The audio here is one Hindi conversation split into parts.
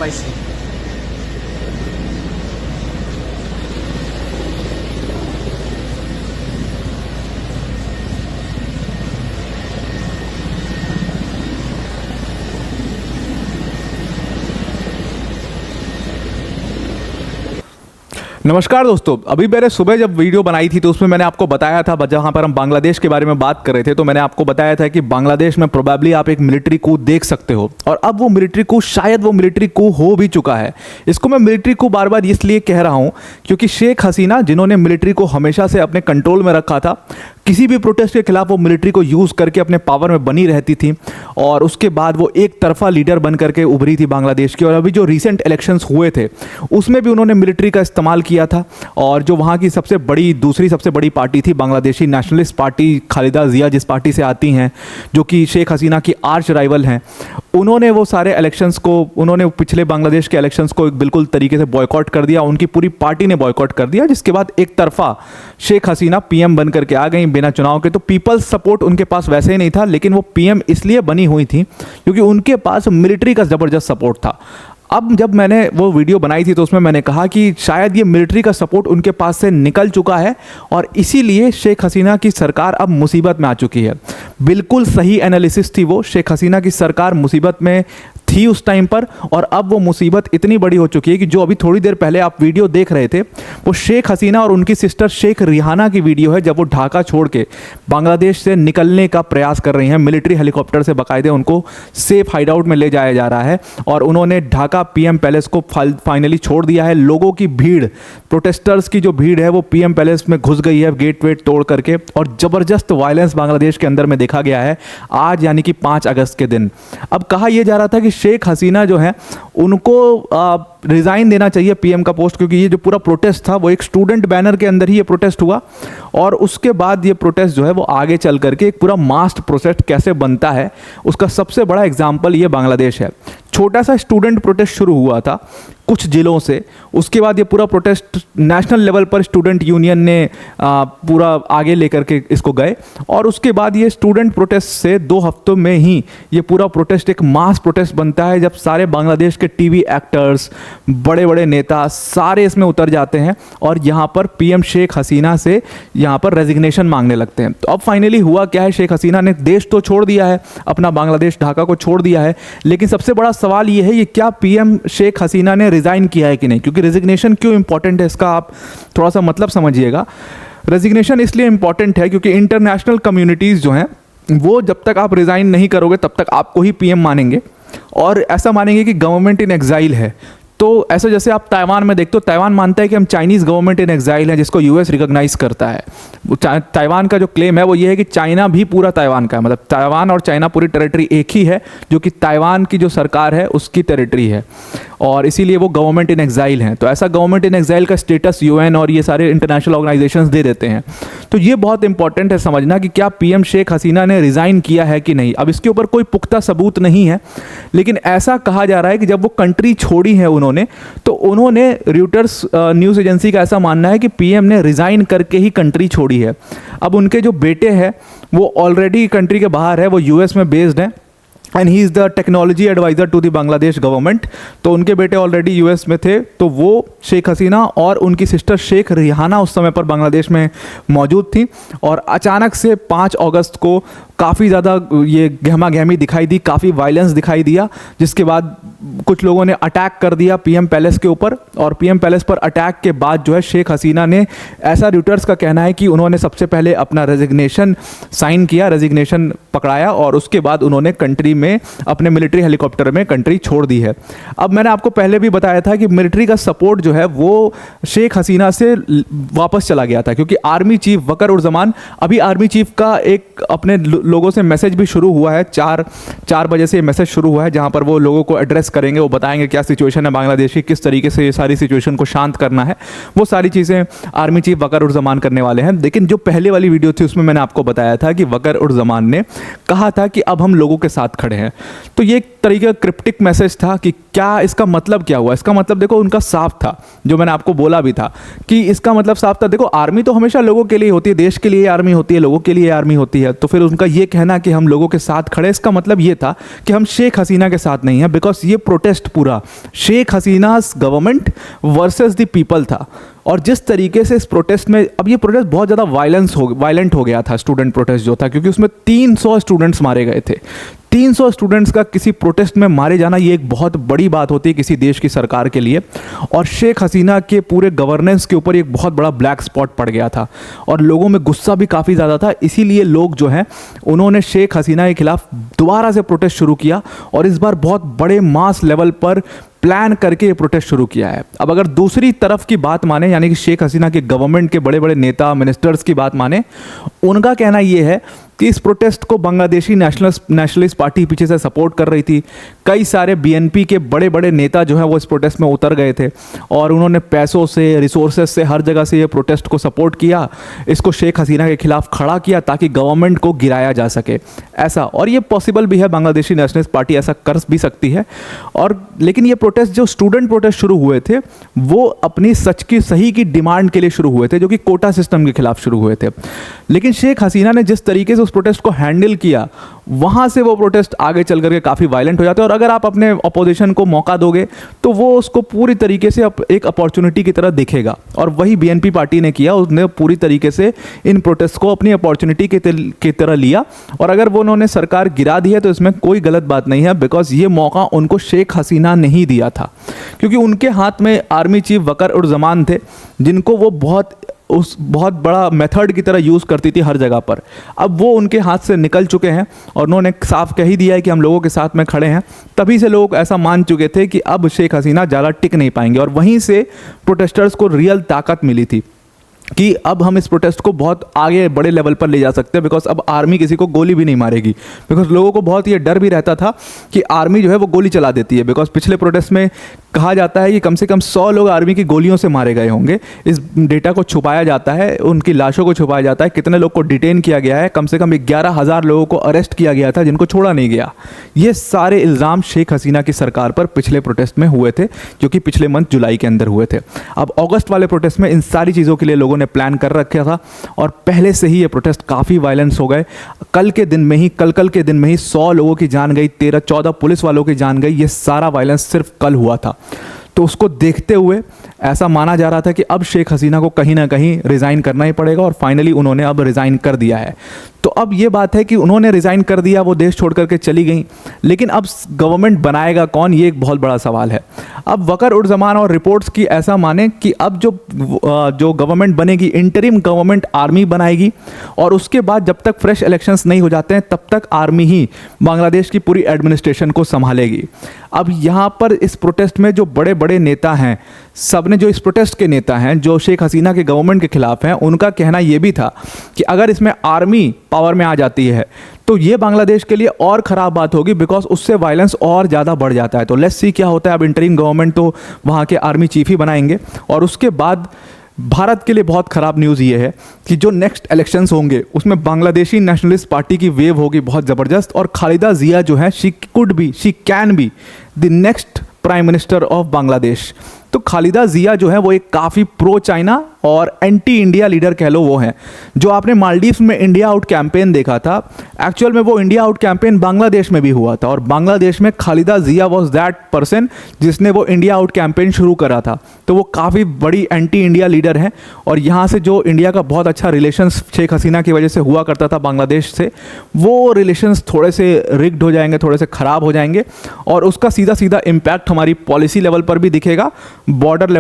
spicy. नमस्कार दोस्तों, अभी मैंने सुबह जब वीडियो बनाई थी तो उसमें मैंने आपको बताया था, जहाँ पर हम बांग्लादेश के बारे में बात कर रहे थे, तो मैंने आपको बताया था कि बांग्लादेश में प्रोबेबली आप एक मिलिट्री कू देख सकते हो। और अब वो मिलिट्री कू, शायद वो मिलिट्री कू हो भी चुका है। इसको मैं मिलिट्री कू बार बार इसलिए कह रहा हूँ क्योंकि शेख हसीना, जिन्होंने मिलिट्री को हमेशा से अपने कंट्रोल में रखा था, किसी भी प्रोटेस्ट के खिलाफ वो मिलिट्री को यूज़ करके अपने पावर में बनी रहती थी, और उसके बाद वो एक तरफा लीडर बन करके उभरी थी बांग्लादेश की। और अभी जो रिसेंट इलेक्शंस हुए थे उसमें भी उन्होंने मिलिट्री का इस्तेमाल किया था। और जो वहाँ की दूसरी सबसे बड़ी पार्टी थी, बांग्लादेशी नेशनलिस्ट पार्टी, खालिदा जिया जिस पार्टी से आती हैं, जो कि शेख हसीना की आर्च राइवल हैं, उन्होंने वो सारे इलेक्शंस को, उन्होंने पिछले बांग्लादेश के इलेक्शंस को बिल्कुल तरीके से बॉयकॉट कर दिया। उनकी पूरी पार्टी ने बॉयकॉट कर दिया, जिसके बाद एक तरफा शेख हसीना पीएम बन करके आ गई बिना चुनाव के। तो पीपल्स सपोर्ट उनके पास वैसे ही नहीं था, लेकिन वो पीएम इसलिए बनी हुई थी क्योंकि उनके पास मिलिट्री का ज़बरदस्त सपोर्ट था। अब जब मैंने वो वीडियो बनाई थी तो उसमें मैंने कहा कि शायद ये मिलिट्री का सपोर्ट उनके पास से निकल चुका है और इसीलिए शेख हसीना की सरकार अब मुसीबत में आ चुकी है। बिल्कुल सही एनालिसिस थी वो। शेख हसीना की सरकार मुसीबत में थी उस टाइम पर, और अब वो मुसीबत इतनी बड़ी हो चुकी है कि जो अभी थोड़ी देर पहले आप वीडियो देख रहे थे, वो शेख हसीना और उनकी सिस्टर शेख रिहाना की वीडियो है, जब वो ढाका छोड़ के बांग्लादेश से निकलने का प्रयास कर रही हैं। मिलिट्री हेलीकॉप्टर से बाकायदे उनको सेफ हाइड आउट में ले जाया जा रहा है, और उन्होंने ढाका पीएम पैलेस को फाइनली छोड़ दिया है। लोगों की भीड़, प्रोटेस्टर्स की जो भीड़ है, वो पीएम पैलेस में घुस गई है गेट वेट तोड़ करके, और ज़बरदस्त वायलेंस बांग्लादेश के अंदर में देखा गया है आज, यानी कि 5 अगस्त के दिन। अब कहा यह जा रहा था कि शेख हसीना जो है उनको रिज़ाइन देना चाहिए पीएम का पोस्ट, क्योंकि ये जो पूरा प्रोटेस्ट था वो एक स्टूडेंट बैनर के अंदर ही ये प्रोटेस्ट हुआ, और उसके बाद ये प्रोटेस्ट जो है वो आगे चल करके एक पूरा मास प्रोटेस्ट कैसे बनता है उसका सबसे बड़ा एग्जाम्पल ये बांग्लादेश है। छोटा सा स्टूडेंट प्रोटेस्ट शुरू हुआ था कुछ जिलों से, उसके बाद ये पूरा प्रोटेस्ट नेशनल लेवल पर स्टूडेंट यूनियन ने पूरा आगे लेकर के इसको गए, और उसके बाद ये स्टूडेंट प्रोटेस्ट से 2 हफ्तों में ही ये पूरा प्रोटेस्ट एक मास प्रोटेस्ट बनता है, जब सारे बांग्लादेश के टीवी एक्टर्स, बड़े बड़े नेता सारे इसमें उतर जाते हैं और यहाँ पर पीएम शेख हसीना से यहाँ पर रेजिग्नेशन मांगने लगते हैं। तो अब फाइनली हुआ क्या है, शेख हसीना ने देश तो छोड़ दिया है, अपना बांग्लादेश ढाका को छोड़ दिया है, लेकिन सबसे बड़ा सवाल ये है, ये क्या पीएम शेख हसीना ने रिजाइन किया है कि नहीं? क्योंकि रेजिग्नेशन क्यों इंपॉर्टेंट है इसका आप थोड़ा सा मतलब समझिएगा। रेजिग्नेशन इसलिए इंपॉर्टेंट है क्योंकि इंटरनेशनल कम्युनिटीज़ जो हैं वो जब तक आप रिज़ाइन नहीं करोगे तब तक आपको ही पीएम मानेंगे, और ऐसा मानेंगे कि गवर्नमेंट इन एग्जाइल है। तो ऐसा जैसे आप ताइवान में देखते हो, ताइवान मानता है कि हम चाइनीज़ गवर्नमेंट इन एग्जाइल है, जिसको यूएस रिकॉग्नाइज करता है। ताइवान का जो क्लेम है वो ये है कि चाइना भी पूरा ताइवान का है, मतलब ताइवान और चाइना पूरी टेरिटरी एक ही है, जो कि ताइवान की जो सरकार है उसकी टेरिटरी है, और इसीलिए वो गवर्नमेंट इन एग्जाइल हैं। तो ऐसा गवर्नमेंट इन एग्जाइल का स्टेटस यूएन और ये सारे इंटरनेशनल ऑर्गेनाइजेशंस दे देते हैं। तो ये बहुत इंपॉर्टेंट है समझना कि क्या पीएम शेख हसीना ने रिज़ाइन किया है कि नहीं। अब इसके ऊपर कोई पुख्ता सबूत नहीं है, लेकिन ऐसा कहा जा रहा है कि जब वो कंट्री छोड़ी है तो उन्होंने रॉयटर्स न्यूज़ एजेंसी का ऐसा मानना है कि पीएम ने रिज़ाइन करके ही कंट्री छोड़ी है। अब उनके जो बेटे हैं वो ऑलरेडी कंट्री के बाहर है, वो यूएस में बेस्ड हैं, and he is the technology adviser to the Bangladesh government. तो उनके बेटे ऑलरेडी यूएस में थे, तो वो शेख हसीना और उनकी सिस्टर शेख रिहाना उस समय पर बांग्लादेश में मौजूद थी, और अचानक से 5 अगस्त को काफ़ी ज़्यादा ये गहमा गहमी दिखाई दी, काफ़ी वायलेंस दिखाई दिया, जिसके बाद कुछ लोगों ने अटैक कर दिया पीएम पैलेस के ऊपर, और पीएम पैलेस पर अटैक के बाद जो है शेख हसीना ने, ऐसा रॉयटर्स का कहना है कि उन्होंने सबसे पहले अपना रेजिग्नेशन साइन किया, रेजिग्नेशन पकड़ाया, और उसके बाद उन्होंने कंट्री में अपने मिलिट्री हेलीकॉप्टर में कंट्री छोड़ दी है। अब मैंने आपको पहले भी बताया था कि मिलिट्री का सपोर्ट जो है वो शेख हसीना से वापस चला गया था, क्योंकि आर्मी चीफ वकर उर जमान, अभी आर्मी चीफ का एक अपने लोगों से मैसेज भी शुरू हुआ है, 4 बजे से मैसेज शुरू हुआ है, जहां पर वो लोगों को एड्रेस करेंगे, वो बताएंगे क्या सिचुएशन है बांग्लादेश की, किस तरीके से ये सारी सिचुएशन को शांत करना है, वो सारी चीज़ें आर्मी चीफ वकर उर जमान करने वाले हैं। लेकिन जो पहले वाली वीडियो थी उसमें मैंने आपको बताया था कि वकर उर जमान ने कहा था कि अब हम लोगों के साथ खड़े हैं। तो ये एक तरीके का क्रिप्टिक मैसेज था कि क्या इसका मतलब क्या हुआ। इसका मतलब देखो उनका साफ था, जो मैंने आपको बोला भी था कि इसका मतलब साफ था। देखो आर्मी तो हमेशा लोगों के लिए होती है, देश के लिए आर्मी होती है, लोगों के लिए आर्मी होती है, तो फिर उनका ये कहना कि हम लोगों के साथ खड़े, इसका मतलब ये था कि हम शेख हसीना के साथ नहीं हैं, बिकॉज ये प्रोटेस्ट पूरा Sheikh Hasina government versus the people था। और जिस तरीके से इस प्रोटेस्ट में, अब ये प्रोटेस्ट बहुत ज़्यादा वायलेंट हो गया था, स्टूडेंट प्रोटेस्ट जो था, क्योंकि उसमें 300 स्टूडेंट्स मारे गए थे। 300 स्टूडेंट्स का किसी प्रोटेस्ट में मारे जाना, ये एक बहुत बड़ी बात होती है किसी देश की सरकार के लिए। और शेख हसीना के पूरे गवर्नेंस के ऊपर एक बहुत बड़ा ब्लैक स्पॉट पड़ गया था और लोगों में गुस्सा भी काफ़ी ज़्यादा था। इसीलिए लोग जो हैं उन्होंने शेख हसीना के खिलाफ दोबारा से प्रोटेस्ट शुरू किया और इस बार बहुत बड़े मास लेवल पर प्लान करके ये प्रोटेस्ट शुरू किया है। अब अगर दूसरी तरफ की बात माने, यानी कि शेख हसीना के गवर्नमेंट के बड़े बड़े नेता मिनिस्टर्स की बात माने, उनका कहना ये है कि इस प्रोटेस्ट को बांग्लादेशी नेशनलिस्ट पार्टी पीछे से सपोर्ट कर रही थी। कई सारे बीएनपी के बड़े बड़े नेता जो है वो इस प्रोटेस्ट में उतर गए थे और उन्होंने पैसों से, रिसोर्सेज से, हर जगह से ये प्रोटेस्ट को सपोर्ट किया, इसको शेख हसीना के खिलाफ खड़ा किया ताकि गवर्नमेंट को गिराया जा सके। ऐसा, और ये पॉसिबल भी है, बांग्लादेशी नेशनलिस्ट पार्टी ऐसा कर भी सकती है। और लेकिन ये प्रोटेस्ट, जो स्टूडेंट प्रोटेस्ट शुरू हुए थे, वो अपनी सही की डिमांड के लिए शुरू हुए थे, जो कि कोटा सिस्टम के खिलाफ शुरू हुए थे। लेकिन शेख हसीना ने जिस तरीके से उस प्रोटेस्ट को हैंडल किया, वहाँ से वो प्रोटेस्ट आगे चल करके काफ़ी वायलेंट हो जाते हैं। और अगर आप अपने अपोजिशन को मौका दोगे तो वो उसको पूरी तरीके से एक अपॉर्चुनिटी की तरह देखेगा, और वही बीएनपी पार्टी ने किया। उसने पूरी तरीके से इन प्रोटेस्ट को अपनी अपॉर्चुनिटी की तरह लिया, और अगर वो उन्होंने सरकार गिरा दी है तो इसमें कोई गलत बात नहीं है, बिकॉज ये मौका उनको शेख हसीना ने ही दिया था, क्योंकि उनके हाथ में आर्मी चीफ वकर उर जमान थे, जिनको वो बहुत बड़ा मेथड की तरह यूज़ करती थी हर जगह पर। अब वो उनके हाथ से निकल चुके हैं और उन्होंने साफ कह ही दिया है कि हम लोगों के साथ में खड़े हैं। तभी से लोग ऐसा मान चुके थे कि अब शेख हसीना ज़्यादा टिक नहीं पाएंगे, और वहीं से प्रोटेस्टर्स को रियल ताकत मिली थी कि अब हम इस प्रोटेस्ट को बहुत आगे बड़े लेवल पर ले जा सकते हैं, बिकॉज अब आर्मी किसी को गोली भी नहीं मारेगी। बिकॉज लोगों को बहुत ये डर भी रहता था कि आर्मी जो है वो गोली चला देती है, बिकॉज पिछले प्रोटेस्ट में कहा जाता है कि कम से कम 100 लोग आर्मी की गोलियों से मारे गए होंगे। इस डेटा को छुपाया जाता है, उनकी लाशों को छुपाया जाता है, कितने लोग को डिटेन किया गया है, कम से कम 11,000 लोगों को अरेस्ट किया गया था जिनको छोड़ा नहीं गया। ये सारे इल्ज़ाम शेख हसीना की सरकार पर पिछले प्रोटेस्ट में हुए थे, जो कि पिछले मंथ जुलाई के अंदर हुए थे। अब अगस्त वाले प्रोटेस्ट में इन सारी चीज़ों के लिए लोगों ने प्लान कर रखा था, और पहले से ही ये प्रोटेस्ट काफ़ी वायलेंस हो गए। कल के दिन में ही 100 लोगों की जान गई, 13-14 पुलिस वालों की जान गई। ये सारा वायलेंस सिर्फ कल हुआ था। तो उसको देखते हुए ऐसा माना जा रहा था कि अब शेख हसीना को कहीं ना कहीं रिज़ाइन करना ही पड़ेगा, और फाइनली उन्होंने अब रिज़ाइन कर दिया है। तो अब ये बात है कि उन्होंने रिज़ाइन कर दिया, वो देश छोड़ करके चली गई, लेकिन अब गवर्नमेंट बनाएगा कौन, ये एक बहुत बड़ा सवाल है। अब वकर उर जमान और रिपोर्ट्स की ऐसा माने कि अब जो गवर्नमेंट बनेगी, इंटरिम गवर्नमेंट आर्मी बनाएगी, और उसके बाद जब तक फ्रेश इलेक्शंस नहीं हो जाते हैं तब तक आर्मी ही बांग्लादेश की पूरी एडमिनिस्ट्रेशन को संभालेगी। अब यहाँ पर इस प्रोटेस्ट में जो बड़े बड़े नेता हैं, सब ने, जो इस प्रोटेस्ट के नेता हैं जो शेख हसीना के गवर्नमेंट के खिलाफ हैं, उनका कहना यह भी था कि अगर इसमें आर्मी पावर में आ जाती है तो ये बांग्लादेश के लिए और ख़राब बात होगी, बिकॉज उससे वायलेंस और ज़्यादा बढ़ जाता है। तो लेट्स सी क्या होता है। अब इंटरिम गवर्नमेंट तो वहाँ के आर्मी चीफ ही बनाएंगे, और उसके बाद भारत के लिए बहुत ख़राब न्यूज़ ये है कि जो नेक्स्ट इलेक्शंस होंगे उसमें बांग्लादेशी नेशनलिस्ट पार्टी की वेव होगी बहुत ज़बरदस्त, और खालिदा जिया जो है, she can be the next prime minister of Bangladesh. तो खालिदा जिया जो है वो एक काफ़ी प्रो चाइना और एंटी इंडिया लीडर कह लो वो हैं। जो आपने मालदीव्स में इंडिया आउट कैंपेन देखा था, एक्चुअल में वो इंडिया आउट कैंपेन बांग्लादेश में भी हुआ था, और बांग्लादेश में खालिदा जिया वॉज दैट पर्सन जिसने वो इंडिया आउट कैंपेन शुरू करा था। तो वो काफ़ी बड़ी एंटी इंडिया लीडर हैं, और यहाँ से जो इंडिया का बहुत अच्छा रिलेशंस शेख हसीना की वजह से हुआ करता था बांग्लादेश से, वो रिलेशंस थोड़े से रिग्ड हो जाएंगे, थोड़े से ख़राब हो जाएंगे, और उसका सीधा सीधा इम्पैक्ट हमारी पॉलिसी लेवल पर भी दिखेगा, बॉर्डर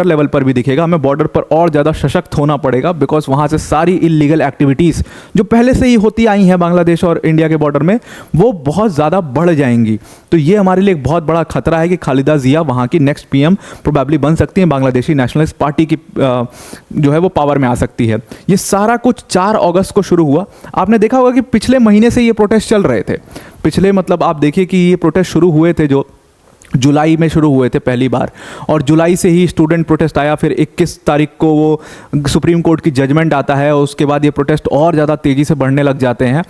लेवल पर भी दिखेगा। हमें बॉर्डर पर और ज़्यादा सशक्त होना पड़ेगा, बिकॉज वहाँ से सारी इलीगल एक्टिविटीज़ जो पहले से ही होती आई हैं बांग्लादेश और इंडिया के बॉर्डर में, वो बहुत ज़्यादा बढ़ जाएंगी। तो ये हमारे लिए एक बहुत बड़ा खतरा है कि खालिदा जिया वहाँ की नेक्स्ट पीएम प्रोबेबली बन सकती हैं, बांग्लादेशी नेशनलिस्ट पार्टी की जो है वो पावर में आ सकती है। ये सारा कुछ 4 अगस्त को शुरू हुआ। आपने देखा होगा कि पिछले महीने से ये प्रोटेस्ट चल रहे थे। पिछले, मतलब आप देखिए कि ये प्रोटेस्ट शुरू हुए थे जो जुलाई में शुरू हुए थे पहली बार, और जुलाई से ही स्टूडेंट प्रोटेस्ट आया। फिर 21 तारीख को वो सुप्रीम कोर्ट की जजमेंट आता है, और उसके बाद ये प्रोटेस्ट और ज़्यादा तेज़ी से बढ़ने लग जाते हैं।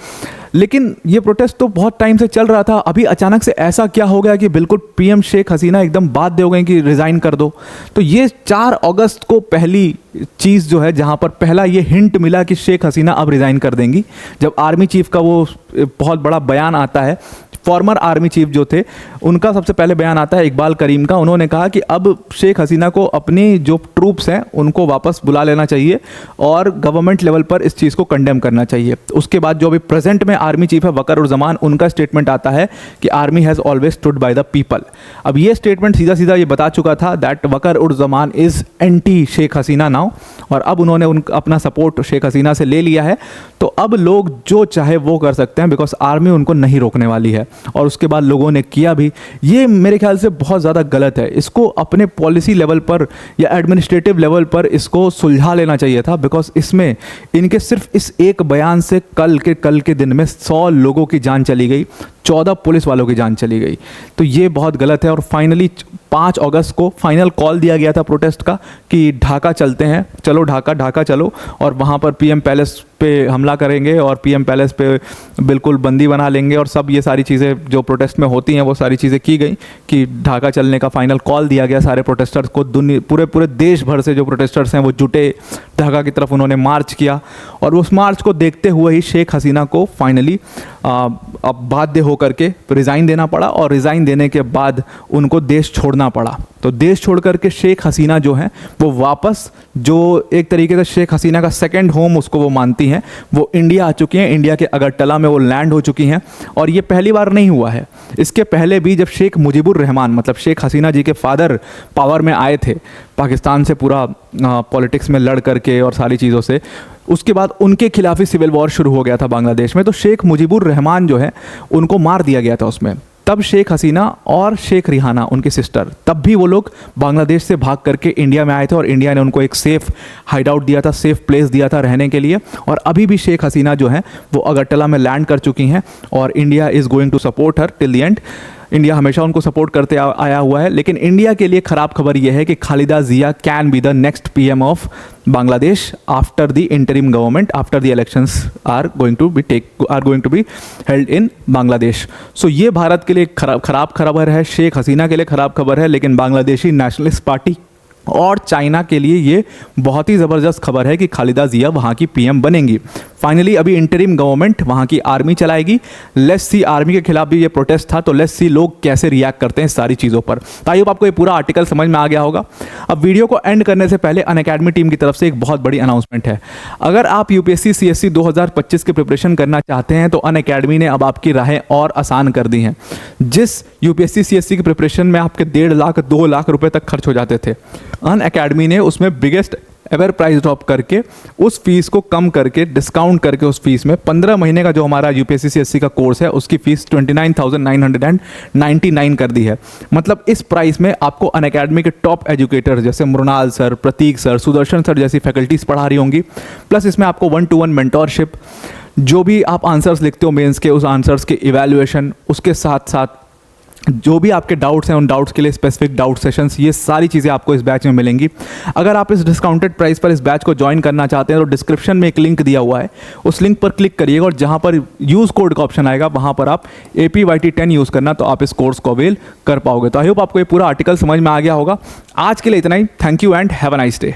लेकिन ये प्रोटेस्ट तो बहुत टाइम से चल रहा था, अभी अचानक से ऐसा क्या हो गया कि बिल्कुल पीएम शेख हसीना एकदम बाध्य हो गई कि रिज़ाइन कर दो। तो ये 4 अगस्त को पहली चीज़ जो है, जहाँ पर पहला ये हिंट मिला कि शेख हसीना अब रिज़ाइन कर देंगी, जब आर्मी चीफ का वो बहुत बड़ा बयान आता है। फॉर्मर आर्मी चीफ जो थे उनका सबसे पहले बयान आता है, इकबाल करीम का। उन्होंने कहा कि अब शेख हसीना को अपनी जो ट्रूप्स हैं उनको वापस बुला लेना चाहिए और गवर्नमेंट लेवल पर इस चीज़ को कंडेम करना चाहिए। उसके बाद जो अभी प्रेजेंट में आर्मी चीफ है वक़ार-उज़-ज़मान, उनका स्टेटमेंट आता है कि army has always stood by the people. अब ये स्टेटमेंट सीधा सीधा ये बता चुका था that Waker-uz-Zaman is anti Sheikh Hasina now, और अब उन्होंने अपना सपोर्ट शेख हसीना से ले लिया है। तो अब लोग जो चाहे वो कर सकते हैं, बिकॉज आर्मी उनको नहीं रोकने वाली है। और उसके बाद लोगों ने किया भी। ये मेरे ख्याल से बहुत ज़्यादा गलत है। इसको अपने पॉलिसी लेवल पर या एडमिनिस्ट्रेटिव लेवल पर इसको सुलझा लेना चाहिए था, बिकॉज इसमें इनके सिर्फ इस एक बयान से कल के दिन में 100 लोगों की जान चली गई, 14 पुलिस वालों की जान चली गई। तो ये बहुत गलत है। और फाइनली 5 अगस्त को फाइनल कॉल दिया गया था प्रोटेस्ट का कि ढाका चलते हैं, चलो ढाका चलो, और वहाँ पर पीएम पैलेस पे हमला करेंगे और पीएम पैलेस पे बिल्कुल बंदी बना लेंगे, और सब ये सारी चीज़ें जो प्रोटेस्ट में होती हैं वो सारी चीज़ें की गई कि ढाका चलने का फाइनल कॉल दिया गया सारे प्रोटेस्टर्स को। पूरे देश भर से जो प्रोटेस्टर्स हैं वो जुटे ढाका की तरफ, उन्होंने मार्च किया। और उस मार्च को देखते हुए ही शेख हसीना को फाइनली अब बाध्य होकर के रिज़ाइन देना पड़ा, और रिज़ाइन देने के बाद उनको देश छोड़ना पड़ा। तो देश छोड़ करके शेख हसीना जो है वो वापस, जो एक तरीके से शेख हसीना का सेकंड होम उसको वो मानती हैं, वो इंडिया आ चुकी हैं। इंडिया के अगरतला में वो लैंड हो चुकी हैं। और ये पहली बार नहीं हुआ है, इसके पहले भी जब शेख मुजीबुर रहमान मतलब शेख हसीना जी के फादर पावर में आए थे पाकिस्तान से पूरा पॉलिटिक्स में लड़ करके और सारी चीज़ों से, उसके बाद उनके खिलाफ ही सिविल वॉर शुरू हो गया था बांग्लादेश में। तो शेख मुजीबुर रहमान जो है उनको मार दिया गया था उसमें। तब शेख हसीना और शेख रिहाना उनकी सिस्टर, तब भी वो लोग बांग्लादेश से भाग करके इंडिया में आए थे, और इंडिया ने उनको एक सेफ़ हाइड आउट दिया था, सेफ़ प्लेस दिया था रहने के लिए। और अभी भी शेख हसीना जो है वो अगरतला में लैंड कर चुकी हैं, और India is going to support her till the end. India हमेशा उनको सपोर्ट करते आया हुआ है। लेकिन इंडिया के लिए ख़राब खबर यह है कि Khaleda Zia can be the next PM of Bangladesh after the interim government, after the elections are going to be held in Bangladesh. So ये भारत के लिए खराब खबर है, शेख हसीना के लिए ख़राब खबर है, लेकिन बांग्लादेशी नेशनलिस्ट पार्टी और चाइना के लिए ये बहुत ही ज़बरदस्त खबर है कि खालिदा जिया वहाँ की पीएम बनेंगी। फाइनली अभी इंटरिम गवर्नमेंट वहाँ की आर्मी चलाएगी। लेट्स सी, आर्मी के खिलाफ भी ये प्रोटेस्ट था, तो लेट्स सी लोग कैसे रिएक्ट करते हैं इस सारी चीज़ों पर। तो आई होप आपको ये पूरा आर्टिकल समझ में आ गया होगा। अब वीडियो को एंड करने से पहले अनअकैडमी टीम की तरफ से एक बहुत बड़ी अनाउंसमेंट है। अगर आप यूपीएससी सीएससी 2025 की प्रिपरेशन करना चाहते हैं तो अनअकैडमी ने अब आपकी राहें और आसान कर दी हैं। जिस यूपीएससी सीएससी की प्रिपरेशन में आपके 1.5 लाख 2 लाख रुपए तक खर्च हो जाते थे, अनअकैडमी ने उसमें बिगेस्ट एवर प्राइस ड्रॉप करके उस फीस को कम करके, डिस्काउंट करके उस फीस में 15 महीने का जो हमारा यूपीएससी सीएससी का कोर्स है उसकी फीस 29,999 कर दी है। मतलब इस प्राइस में आपको अनअकैडमी के टॉप एजुकेटर जैसे मृणाल सर, प्रतीक सर, सुदर्शन सर जैसी फैकल्टीज पढ़ा रही होंगी। प्लस इसमें आपको 1-to-1 मेंटोरशिप, जो भी आप आंसर्स लिखते हो मेंस के, उस आंसर्स के इवैल्यूएशन, उसके साथ साथ जो भी आपके डाउट्स हैं उन डाउट्स के लिए स्पेसिफिक डाउट सेशंस, ये सारी चीज़ें आपको इस बैच में मिलेंगी। अगर आप इस डिस्काउंटेड प्राइस पर इस बैच को ज्वाइन करना चाहते हैं तो डिस्क्रिप्शन में एक लिंक दिया हुआ है, उस लिंक पर क्लिक करिएगा और जहां पर यूज़ कोड का ऑप्शन आएगा वहां पर आप APYT10 यूज़ करना, तो आप इस कोर्स को अवेल कर पाओगे। तो आई होप आपको ये पूरा आर्टिकल समझ में आ गया होगा। आज के लिए इतना ही। Thank you and have a nice day.